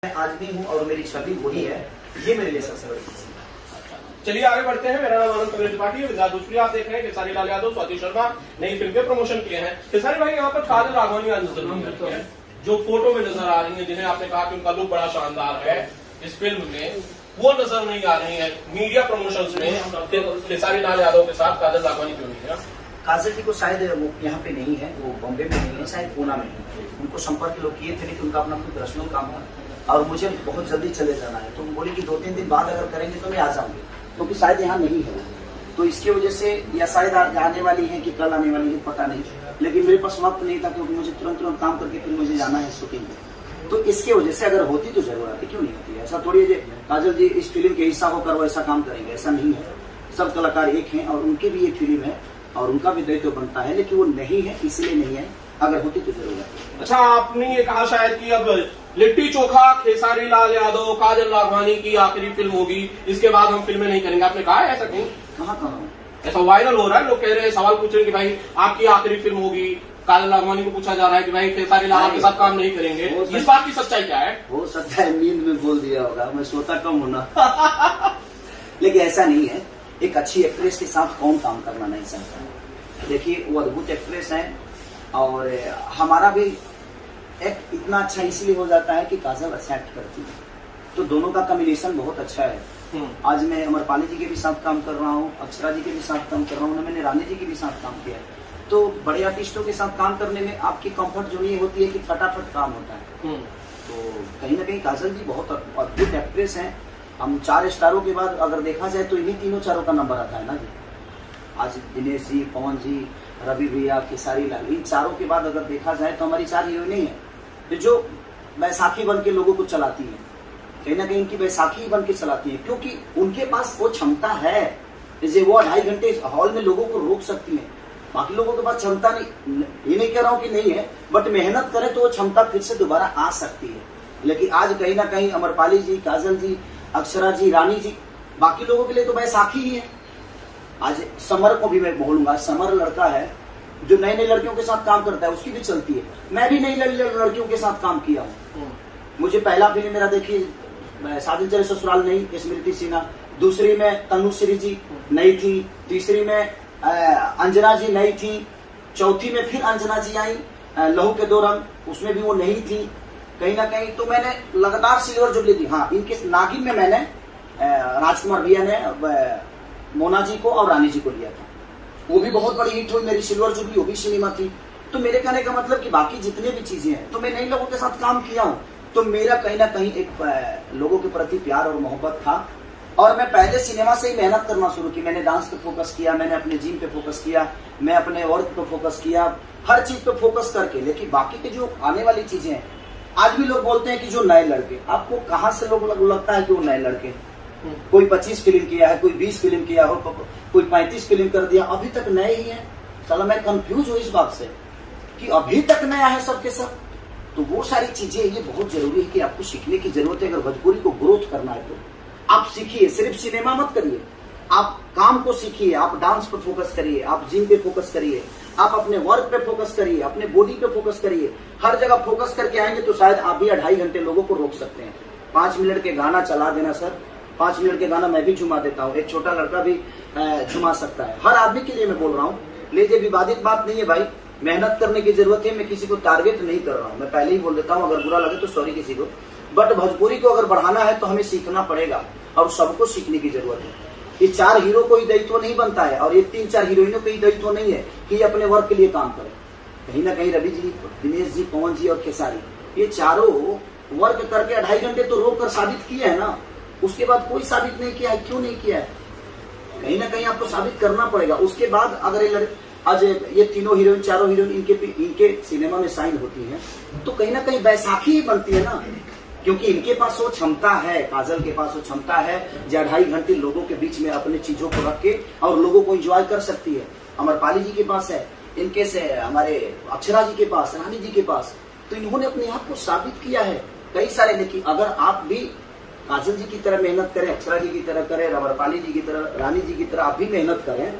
मैं आज भी हूँ और मेरी छवि वही है, ये मेरे लिए सबसे बड़ी चीज है। चलिए आगे बढ़ते हैं। मेरा नाम आनंद त्रिपाठी है। विद्यार्थ भोजपुरी आप देख रहे हैं। खेसारी लाल यादव, स्वाति शर्मा नई फिल्म के प्रमोशन किए हैं। खेसारी भाई यहाँ पर काजल राघवानी आज नजर नहीं आती है, जो फोटो में नजर आ रही है, जिन्हें आपने कहा कि उनका लुक बड़ा शानदार है इस फिल्म में, वो नजर नहीं आ रही है मीडिया प्रमोशंस में। खेसारी लाल यादव के साथ काजल राघवानी क्यों नहीं है? काजल जी को शायद वो यहाँ पे नहीं है, वो बॉम्बे में नहीं है, शायद पूना में है। उनको संपर्क लोग किए थे, लेकिन उनका अपना कोई पर्सनल काम है और मुझे बहुत जल्दी चले जाना है, तो बोले कि 2-3 दिन बाद अगर करेंगे तो मैं आ जाऊंगी, क्योंकि शायद यहाँ नहीं है। तो इसकी वजह से या शायद आने वाली है कि कल आने वाली है, पता नहीं, लेकिन मेरे पास वक्त नहीं था क्योंकि मुझे तुरंत काम करके फिर मुझे जाना है शूटिंग में। तो इसके वजह से अगर होती तो जरूर आती, क्यों नहीं होती? ऐसा थोड़ी है काजल जी इस फिल्म के हिस्सा होकर वो ऐसा काम करेंगे, ऐसा नहीं है। सब कलाकार एक हैं और उनकी भी एक फिल्म है और उनका भी दायित्व बनता है, लेकिन वो नहीं है इसलिए नहीं है, अगर होती तो जरूर आती। अच्छा, आपने ये कहा शायद कि अब लिट्टी चोखा खेसारी लाल यादव काजल राघवानी की आखिरी फिल्म होगी, इसके बाद हम फिल्में नहीं करेंगे, आपने कहा है ऐसा कहीं? कहाँ ऐसा वायरल हो रहा है, लोग कह रहे हैं, सवाल पूछ रहे हैं कि भाई आपकी आखिरी फिल्म होगी। काजल राघवानी को पूछा जा रहा है कि भाई खेसारी लाल के साथ काम नहीं करेंगे, इस बात की सच्चाई क्या है? हो सकता है नींद में बोल दिया होगा, मैं सोता कम होना लेकिन ऐसा नहीं है। एक अच्छी एक्ट्रेस के साथ कौन काम करना नहीं चाहता? देखिए वो अद्भुत एक्ट्रेस है और हमारा भी एक्ट इतना अच्छा इसलिए हो जाता है कि काजल अच्छा एक्ट करती है, तो दोनों का कॉम्बिनेशन बहुत अच्छा है। आज मैं अमरपाली जी के भी साथ काम कर रहा हूँ, अक्षरा जी के भी साथ काम कर रहा हूँ, मैंने रानी जी के भी साथ काम किया है। तो बड़े आर्टिस्टों के साथ काम करने में आपकी कंफर्ट जोन ये होती है कि फटाफट काम होता है। तो कहीं ना कहीं काजल जी बहुत अद्भुत एक्ट्रेस हैं। हम 4 स्टारों के बाद अगर देखा जाए तो इन्हीं तीनों चारों का नंबर आता है ना जी। आज दिनेश जी, पवन जी, रवि भैया, खेसारी लाल, इन चारों के बाद अगर देखा जाए तो हमारी 4 हीरोइनें हैं जो बैसाखी बन के लोगों को चलाती है। कहीं ना कहीं इनकी बैसाखी बन के चलाती है क्योंकि उनके पास वो क्षमता है, जैसे वो 2.5 घंटे हॉल में लोगों को रोक सकती है। बाकी लोगों के पास क्षमता नहीं, ये नहीं कह रहा हूँ कि नहीं है, बट मेहनत करें तो वो क्षमता फिर से दोबारा आ सकती है। लेकिन आज कहीं ना कहीं अमरपाली जी, काजल जी, अक्षरा जी, रानी जी, बाकी लोगों के लिए तो बैसाखी ही है। आज समर को भी मैं बोलूंगा, समर लड़का है जो नए लड़कियों के साथ काम करता है, उसकी भी चलती है। मैं भी नई लड़कियों के साथ काम किया हूँ। मुझे पहला फिल्म मेरा देखिए साजन चले ससुराल नहीं, स्मृति सिन्हा, दूसरी में तनुश्री जी नई थी, तीसरी में अंजना जी नई थी, चौथी में फिर अंजना जी आई लहू के 2 रंग, उसमें भी वो नहीं थी। कहीं ना कहीं तो मैंने लगातार सिल्वर जुबली दी। हाँ, इनके नागिन में मैंने राजकुमार भैया ने मोना जी को और रानी जी को लिया था, वो भी बहुत बड़ी हिट हुई मेरी सिल्वर जुबली, वो भी सिनेमा थी। तो मेरे कहने का मतलब कि बाकी जितने भी चीजें हैं तो मैं नए लोगों के साथ काम किया हूँ, तो मेरा कहीं ना कहीं एक लोगों के प्रति प्यार और मोहब्बत था और मैं पहले सिनेमा से ही मेहनत करना शुरू की। मैंने डांस पे फोकस किया, मैंने अपने जिम पे फोकस किया, मैं अपने वर्क पे फोकस किया, हर चीज पे फोकस करके। लेकिन बाकी के जो आने वाली चीजें हैं, आज भी लोग बोलते हैं कि जो नए लड़के, आपको कहाँ से लोग लगता है कि वो नए लड़के? कोई 25 फिल्म किया है, कोई 20 फिल्म किया हो, कोई 35 फिल्म कर दिया, अभी तक नए ही है। साला मैं कंफ्यूज हूँ इस बात से कि अभी तक नया है सबके सब। तो वो सारी चीजें ये बहुत जरूरी है कि आपको सीखने की जरूरत है। अगर भोजपुरी को ग्रोथ करना है तो आप सीखिए, सिर्फ सिनेमा मत करिए, आप काम को सीखिए, आप डांस पे फोकस करिए, आप जिम पे फोकस करिए, आप अपने वर्क पे फोकस करिए, अपने बॉडी पे फोकस करिए। हर जगह फोकस करके आएंगे तो शायद आप भी 2.5 घंटे लोगों को रोक सकते हैं। 5 मिनट के गाना चला देना सर, 5 मिनट के गाना मैं भी झुमा देता हूँ, एक छोटा लड़का भी झुमा सकता है। हर आदमी के लिए मैं बोल रहा हूँ, लेकिन विवादित बात नहीं है भाई, मेहनत करने की जरूरत है। मैं किसी को टारगेट नहीं कर रहा हूँ, मैं पहले ही बोल देता हूँ, अगर बुरा लगे तो सॉरी किसी को, बट भोजपुरी को अगर बढ़ाना है तो हमें सीखना पड़ेगा और सबको सीखने की जरूरत है। ये 4 हीरो को ही दायित्व नहीं बनता है और ये 3-4 हीरोइनों को ही दायित्व नहीं है कि अपने वर्क के लिए काम करें। कहीं ना कहीं रवि जी, दिनेश जी, पवन जी और खेसारी, ये चारों वर्क करके 2.5 घंटे तो रोक कर साबित किए है ना। उसके बाद कोई साबित नहीं किया है, क्यों नहीं किया है? कहीं ना कहीं आपको साबित करना पड़ेगा। उसके बाद अगर आज ये तीनों हीरोइन, चारों हीरोइन इनके सिनेमा में साइन होती हैं तो कहीं ना कहीं बैसाखी ही बनती है ना, क्योंकि इनके पास वो क्षमता है, काजल के पास वो क्षमता है जो 2.5 घंटे लोगों के बीच में अपने चीजों को रख के और लोगों को एंजॉय कर सकती है। अमरपाली जी के पास है, इनके से हमारे अक्षरा जी के पास, रानी जी के पास, तो इन्होंने अपने आप को साबित किया है कई सारे। लेकिन अगर आप भी काजल जी की तरह मेहनत करें, अक्षरा जी की तरह करें, अमरपाली जी की तरह, रानी जी की तरह आप भी मेहनत करें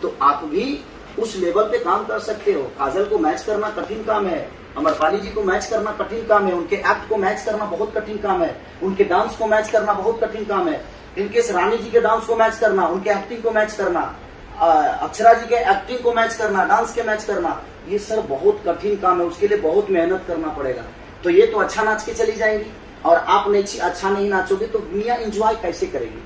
तो आप भी उस लेवल पे काम कर सकते हो। काजल को मैच करना कठिन काम है, अमरपाली जी को मैच करना कठिन काम है, उनके एक्ट को मैच करना बहुत कठिन काम है, उनके डांस को मैच करना बहुत कठिन काम है, इनके रानी जी के डांस को मैच करना, उनके एक्टिंग को मैच करना, अक्षरा जी के एक्टिंग को मैच करना, डांस के मैच करना, ये सर बहुत कठिन काम है, उसके लिए बहुत मेहनत करना पड़ेगा। तो ये तो अच्छा नाच के चली जाएंगी और आप नहीं अच्छा नहीं नाचोगे तो दुनिया एंजॉय कैसे करेगी।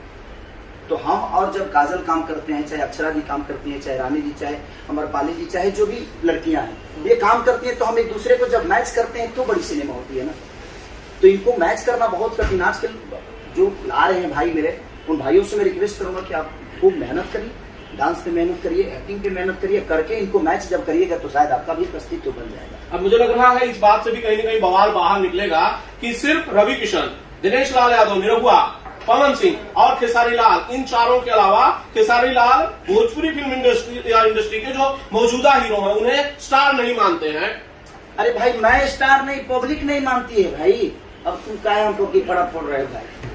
तो हम और जब काजल काम करते हैं, चाहे अक्षरा जी काम करती हैं, चाहे रानी जी, चाहे अमरपाली जी, चाहे जो भी लड़कियां हैं ये काम करती हैं, तो हम एक दूसरे को जब मैच करते हैं तो बड़ी सिनेमा होती है ना। तो इनको मैच करना बहुत कठिन। आजकल जो आ रहे हैं भाई मेरे, उन भाइयों से मैं रिक्वेस्ट करूंगा कि आप खूब मेहनत करिए, डांस पे मेहनत करिए, एक्टिंग पे मेहनत करिए, करके इनको मैच जब करिएगा तो शायद आपका भी अस्तित्व बन जाएगा। अब मुझे लग रहा है इस बात से भी कहीं ना कहीं बवाल बाहर निकलेगा कि सिर्फ रवि किशन, दिनेश लाल यादव, निरहुआ, पवन सिंह और खेसारी लाल, इन चारों के अलावा खेसारी लाल भोजपुरी फिल्म इंडस्ट्री के जो मौजूदा हीरो हैं उन्हें स्टार नहीं मानते हैं। अरे भाई मैं स्टार नहीं, पब्लिक नहीं मानती है भाई। अब तुम क्या हमको की फड़ा फोड़ रहे हो भाई,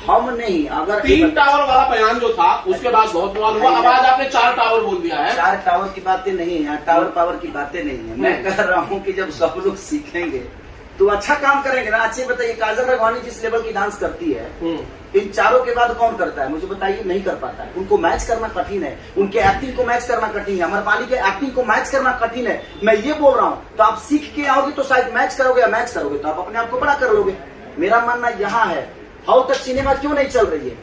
हम नहीं। अगर 3 टावर वाला बयान जो था उसके बाद बहुत बवाल हुआ, अब आज आपने 4 टावर बोल दिया है। 4 टावर की बातें नहीं है, टावर पावर की बातें नहीं है। मैं कह रहा हूँ कि जब सब लोग सीखेंगे तो अच्छा काम करेंगे ना। अच्छे बताइए, काजल राघवानी जिस लेवल की डांस करती है, इन चारों के बाद कौन करता है मुझे बताइए? नहीं कर पाता है। उनको मैच करना कठिन है, उनके एक्टिंग को मैच करना कठिन है, अमरपाली के एक्टिंग को मैच करना कठिन है। मैं ये बोल रहा हूँ, तो आप सीख के आओगे तो शायद मैच करोगे, या मैच करोगे तो आप अपने आप को बड़ा कर लोगे। मेरा मानना यहाँ है, हॉल तक सिनेमा क्यों नहीं चल रही है,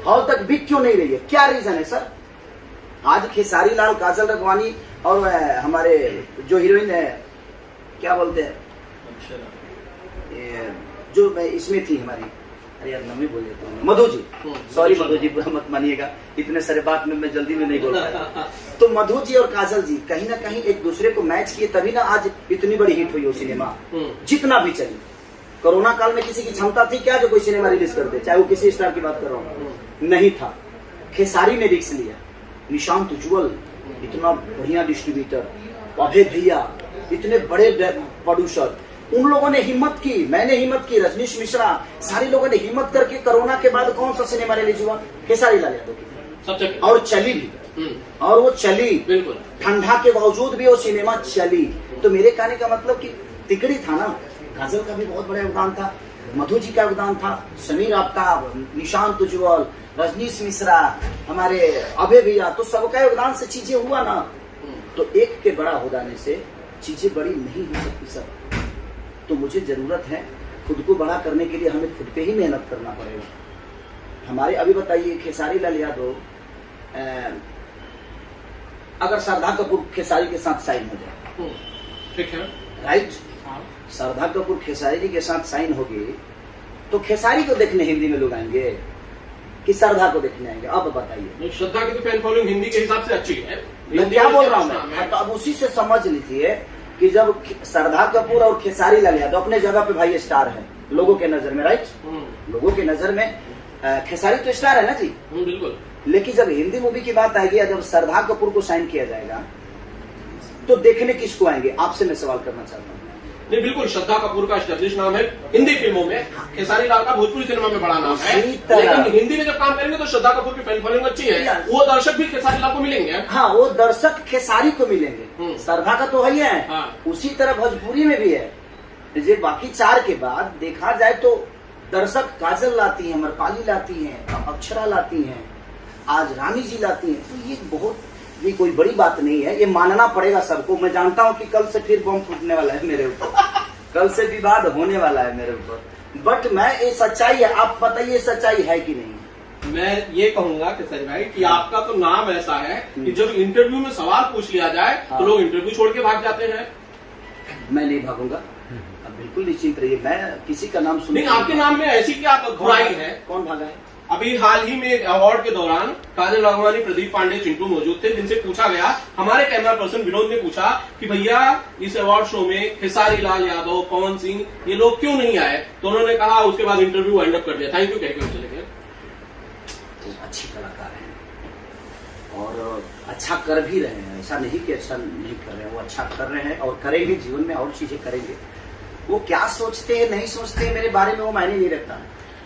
हॉल तक बिक क्यों नहीं रही है, क्या रीजन है सर? आज खेसारी लाल, काजल राघवानी और हमारे जो हीरोइन है, क्या बोलते हैं, जो इसमें थी हमारी, अरे यार नाम ही बोल देता हूँ, मधु जी, सॉरी मधु जी, बुरा मत मानिएगा, इतने सारे बात में मैं जल्दी में नहीं बोल पाया। तो मधु जी और काजल जी कहीं ना कहीं एक दूसरे को मैच किए, तभी ना आज इतनी बड़ी हिट हुई वो सिनेमा, जितना भी चली। कोरोना काल में किसी की क्षमता थी क्या जो कोई सिनेमा रिलीज कर दे, चाहे वो किसी स्टार की बात कर रहा हूँ, नहीं था। खेसारी ने रिस्क लिया, निशांत उज्ज्वल इतना बढ़िया डिस्ट्रीब्यूटर, अभय भैया इतने बड़े प्रोड्यूसर, उन लोगों ने हिम्मत की, मैंने हिम्मत की, रजनीश मिश्रा, सारे लोगों ने हिम्मत करके कोरोना के बाद कौन सा सिनेमा रिलीज हुआ? खेसारी लाल यादव की, और चली भी, और वो चली बिल्कुल, ठंडा के बावजूद भी वो सिनेमा चली। तो मेरे कहने का मतलब कि तिकड़ी था ना, काजल का भी बहुत बड़ा योगदान था, मधु जी का योगदान था, समीर आफ्ताब, निशांत उज्ज्वल, रजनीश मिश्रा, हमारे अभय भैया, तो सबका योगदान से चीजें हुआ ना। तो एक के बड़ा हो जाने से चीजें बड़ी नहीं हो सकती सर। तो मुझे जरूरत है, खुद को बड़ा करने के लिए हमें खुद पे ही मेहनत करना पड़ेगा। हमारे अभी बताइए, खेसारी लाल यादव अगर श्रद्धा कपूर खेसारी के साथ साइन हो जाए, ठीक है, राइट, श्रद्धा कपूर खेसारी जी के साथ साइन होगी तो खेसारी को देखने हिंदी में लोग आएंगे कि श्रद्धा को देखने आएंगे? अब बताइए। श्रद्धा की तो फैन फॉलोइंग हिंदी के हिसाब से अच्छी है, मैं क्या बोल रहा हूँ मैं, तो अब उसी से समझ लीजिए कि जब श्रद्धा कपूर और खेसारी लाल यादव अपने जगह पे भाई स्टार है लोगों के नजर में, राइट, लोगों के नजर में खेसारी तो स्टार है ना जी, बिल्कुल। लेकिन जब हिंदी मूवी की बात आएगी, जब श्रद्धा कपूर को साइन किया जाएगा तो देखने किसको आएंगे? आपसे मैं सवाल करना चाहता हूँ। नहीं, बिल्कुल, श्रद्धा कपूर का एस्टेब्लिश नाम है हिंदी फिल्मों में, खेसारी लाल का भोजपुरी सिनेमा में बड़ा नाम है, लेकिन हिंदी में जब काम करेंगे तो श्रद्धा कपूर की फैन फॉलोइंग अच्छी है, वो दर्शक भी खेसारी लाल को मिलेंगे। हाँ, वो दर्शक खेसारी को मिलेंगे, श्रद्धा का तो है ही है। हाँ। उसी तरह भोजपुरी में भी है। जो बाकी 4 के बाद देखा जाए तो दर्शक काजल लाती है, अमरपाली लाती है, अक्षरा लाती है, आज रानी जी लाती है। तो ये कोई बड़ी बात नहीं है, ये मानना पड़ेगा सबको। मैं जानता हूँ कि कल से फिर बम फूटने वाला है मेरे ऊपर, कल से विवाद होने वाला है मेरे ऊपर, बट मैं ये सच्चाई है, आप बताइए सच्चाई है कि नहीं? मैं ये कहूंगा खेसारी भाई कि आपका तो नाम ऐसा है कि जब इंटरव्यू में सवाल पूछ लिया जाए तो लोग इंटरव्यू छोड़ के भाग जाते हैं। मैं नहीं भागूंगा, बिल्कुल निश्चिंत रहिए, मैं किसी का नाम सुन नहीं। आपके नाम में ऐसी क्या बुराई है? कौन भागा है? अभी हाल ही में अवार्ड के दौरान काजल राघवानी, प्रदीप पांडे, चिंटू मौजूद थे, जिनसे पूछा गया, हमारे कैमरा पर्सन विनोद ने पूछा कि भैया इस अवार्ड शो में खेसारी लाल यादव, पवन सिंह ये लोग क्यों नहीं आए? तो उन्होंने कहा, उसके बाद इंटरव्यू एंड अप कर दिया, थैंक यू कह के चले गए। अच्छी कलाकार हैं और अच्छा कर भी रहे हैं, ऐसा नहीं कि अच्छा नहीं कर रहे हैं, वो अच्छा कर रहे हैं और करेंगे, जीवन में और चीजें करेंगे। वो क्या सोचते हैं नहीं सोचते हैं मेरे बारे में वो मायने नहीं रखता।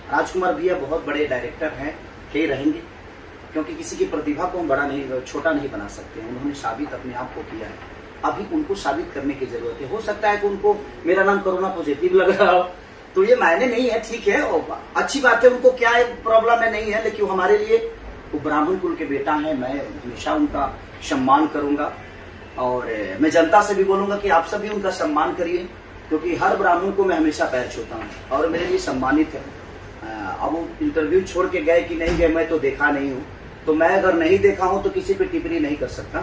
राजकुमार भैया बहुत बड़े डायरेक्टर हैं, थे, रहेंगे, क्योंकि किसी की प्रतिभा को हम बड़ा नहीं छोटा नहीं बना सकते हैं। उन्होंने साबित अपने आप को किया है। अभी उनको साबित करने की जरूरत है। हो सकता है कि उनको मेरा नाम कोरोना पॉजिटिव लग रहा हो, तो ये मायने नहीं है, ठीक है, अच्छी बात है, उनको क्या प्रॉब्लम है नहीं है, लेकिन हमारे लिए वो ब्राह्मण कुल के बेटा है, मैं हमेशा उनका सम्मान करूंगा। और मैं जनता से भी बोलूंगा कि आप सभी उनका सम्मान करिए, क्योंकि हर ब्राह्मण को मैं हमेशा पैर छूता हूँ और मेरे लिए सम्मानित है। अब वो इंटरव्यू छोड़ के गए कि नहीं गए मैं तो देखा नहीं हूँ, तो मैं अगर नहीं देखा हूँ तो किसी पे टिप्पणी नहीं कर सकता,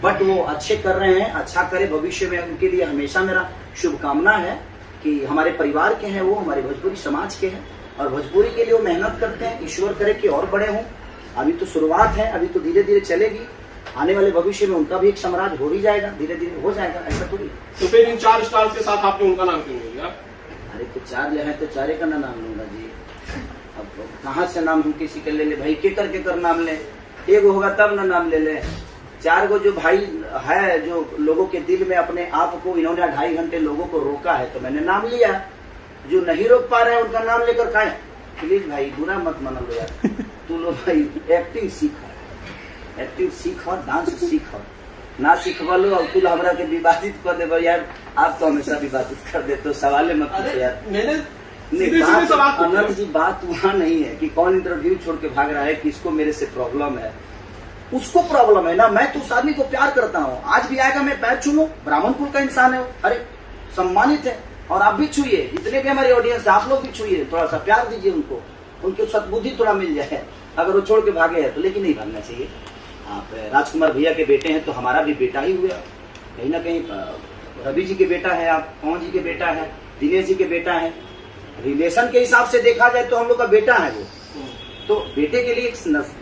बट वो अच्छे कर रहे हैं, अच्छा करे भविष्य में, उनके लिए हमेशा मेरा शुभकामना है कि हमारे परिवार के हैं वो, हमारे भोजपुरी समाज के हैं और भोजपुरी के लिए वो मेहनत करते हैं। ईश्वर करे कि और बड़े हों, अभी तो शुरुआत है, अभी तो धीरे धीरे चलेगी, आने वाले भविष्य में उनका भी एक साम्राज्य हो ही जाएगा, धीरे धीरे हो जाएगा, ऐसा थोड़ी। तो फिर इन 4 स्टार्स के साथ आपने उनका नाम क्यों नहीं लिया? अरे तो 4 ले हैं तो 4 का ना नाम लूंगा जी, अब कहाँ से नाम हम किसी का ले ले भाई, के कर नाम ले, एक होगा तब ना नाम ले ले। 4 गो जो भाई है, जो लोगों के दिल में अपने आप को इन्होंने 2.5 घंटे लोगों को रोका है, तो मैंने नाम लिया। जो नहीं रोक पा रहे हैं उनका नाम लेकर खाए, प्लीज भाई बुरा मत मान लो यार, तू लोग भाई एक्टिंग सीख और डांस सीख, ना सीखवा लो और तू हमरा के विवादित कर दे यार, आप तो हमेशा विवादित कर देते हो, सवाल मत पूछो यार। मैंने अनंत जी बात वहाँ नहीं है कि कौन इंटरव्यू छोड़ के भाग रहा है, किसको मेरे से प्रॉब्लम है, उसको प्रॉब्लम है ना, मैं तो उस आदमी को प्यार करता हूँ, आज भी आएगा मैं पैर छू लूं, ब्राह्मण कुल का इंसान है, अरे सम्मानित है, और आप भी छूइए, जितने भी हमारे ऑडियंस है आप लोग भी छूइए, थोड़ा सा प्यार दीजिए उनको, उनकी सद्बुद्धि थोड़ा मिल जाए, अगर वो छोड़ के भागे है तो, लेकिन नहीं भागना चाहिए। आप राजकुमार भैया के बेटे हैं तो हमारा भी बेटा ही हुआ, कहीं ना कहीं रवि जी के बेटा है, आप पवन जी के बेटा है, दिनेश जी के बेटा है, रिलेशन के हिसाब से देखा जाए तो हम लोग का बेटा है वो, तो बेटे के लिए एक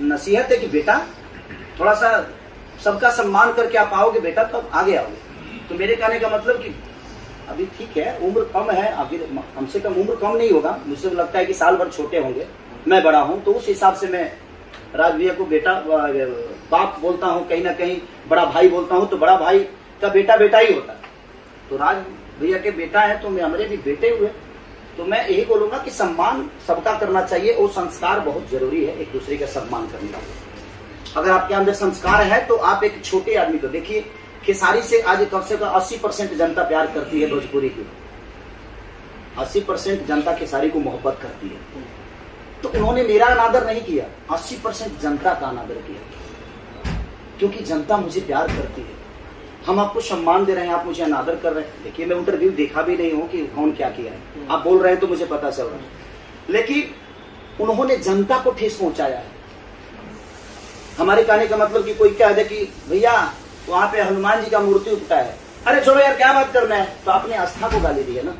नसीहत है कि बेटा थोड़ा सा सबका सम्मान करके आप आओगे बेटा, तब आगे आओगे। तो मेरे कहने का मतलब कि अभी ठीक है, उम्र कम है, अभी कम से कम उम्र कम नहीं होगा, मुझसे लगता है कि साल भर छोटे होंगे, मैं बड़ा हूं, तो उस हिसाब से मैं राज भैया को बेटा बाप बोलता हूं, कहीं ना कहीं बड़ा भाई बोलता हूं, तो बड़ा भाई का बेटा बेटा ही होता है, तो राज भैया के बेटा है तो मैं हमारे भी बेटे हुए, तो मैं यही बोलूंगा कि सम्मान सबका करना चाहिए, और संस्कार बहुत जरूरी है, एक दूसरे का सम्मान करने का। अगर आपके अंदर संस्कार है तो आप एक छोटे आदमी को देखिए, खेसारी से आज कम से कम 80% जनता प्यार करती है भोजपुरी की, 80% जनता खेसारी को मोहब्बत करती है, तो उन्होंने मेरा अनादर नहीं किया, 80% जनता का अनादर किया, क्योंकि जनता मुझे प्यार करती है। हम आपको सम्मान दे रहे हैं, आप मुझे अनादर कर रहे हैं। देखिए मैं इंटरव्यू देखा भी नहीं हूं कि कौन क्या किया है, आप बोल रहे हैं तो मुझे पता चल रहा है, लेकिन उन्होंने जनता को ठेस पहुंचाया है। हमारे कहने का मतलब कि कोई कह दे कि भैया वहां पे हनुमान जी का मूर्ति उठता है, अरे छोड़ो यार क्या बात करना है, तो आपने आस्था को गाली दी है ना।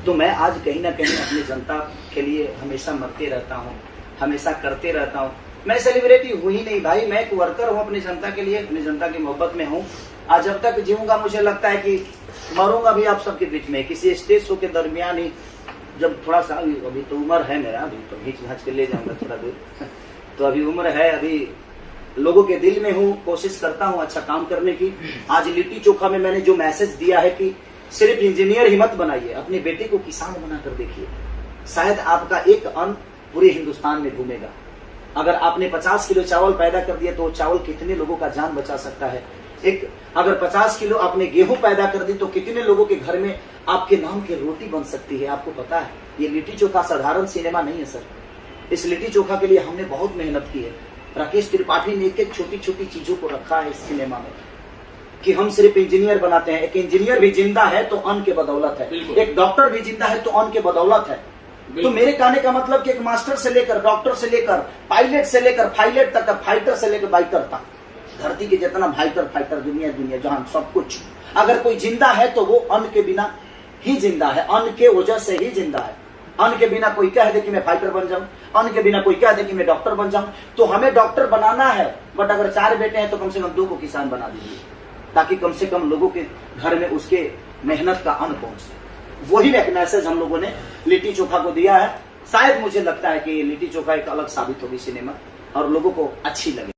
तो मैं आज कहीं ना कहीं अपनी जनता के लिए हमेशा मरते रहता हूँ, हमेशा करते रहता हूँ। मैं सेलिब्रिटी हूँ ही नहीं भाई, मैं एक वर्कर हूँ अपनी जनता के लिए, अपनी जनता की मोहब्बत में हूँ। आज जब तक जीऊंगा मुझे लगता है कि मरूंगा भी आप सबके बीच में, किसी स्टेज शो के दरमियान ही, जब थोड़ा सा अभी तो उम्र है मेरा, अभी तो घींच घाच के ले जाऊंगा थोड़ा दूर तो अभी उम्र है, अभी लोगों के दिल में हूँ, कोशिश करता हूँ अच्छा काम करने की। आज लिट्टी चोखा में मैंने जो मैसेज दिया है कि सिर्फ इंजीनियर ही मत बनाइए, अपने बेटे को किसान बनाकर देखिए, शायद आपका एक अन्न पूरे हिंदुस्तान में घूमेगा। अगर आपने 50 किलो चावल पैदा कर दिया तो चावल कितने लोगों का जान बचा सकता है। एक अगर 50 किलो आपने गेहूं पैदा कर दी तो कितने लोगों के घर में आपके नाम की रोटी बन सकती है, आपको पता है। ये लिट्टी चोखा साधारण सिनेमा नहीं है सर, इस लिट्टी चोखा के लिए हमने बहुत मेहनत की है। राकेश त्रिपाठी ने एक एक छोटी छोटी चीजों को रखा है इस सिनेमा में कि हम सिर्फ इंजीनियर बनाते हैं। एक इंजीनियर भी जिंदा है तो अन्न के बदौलत है, एक डॉक्टर भी जिंदा है तो अन्न के बदौलत है। तो मेरे कहने का मतलब कि एक मास्टर से लेकर, डॉक्टर से लेकर, पायलट से लेकर पायलट तक, फाइटर से लेकर बाइकर तक, धरती के जितना फाइटर दुनिया जहां सब कुछ, अगर कोई जिंदा है तो वो अन्न के बिना ही जिंदा है, अन्न के वजह से ही जिंदा है। अन्न के बिना कोई कह दे कि मैं फाइटर बन जाऊं, अन्न के बिना कोई कह दे कि मैं डॉक्टर बन जाऊं, तो हमें डॉक्टर बनाना है। बट अगर 4 बेटे हैं तो कम से कम 2 को किसान बना दीजिए, ताकि कम से कम लोगों के घर में उसके मेहनत का अन्न पहुंचे। वही एक मैसेज हम लोगों ने लिट्टी चोखा को दिया है। शायद मुझे लगता है कि ये लिट्टी चोखा एक अलग साबित होगी सिनेमा और लोगों को अच्छी लगे।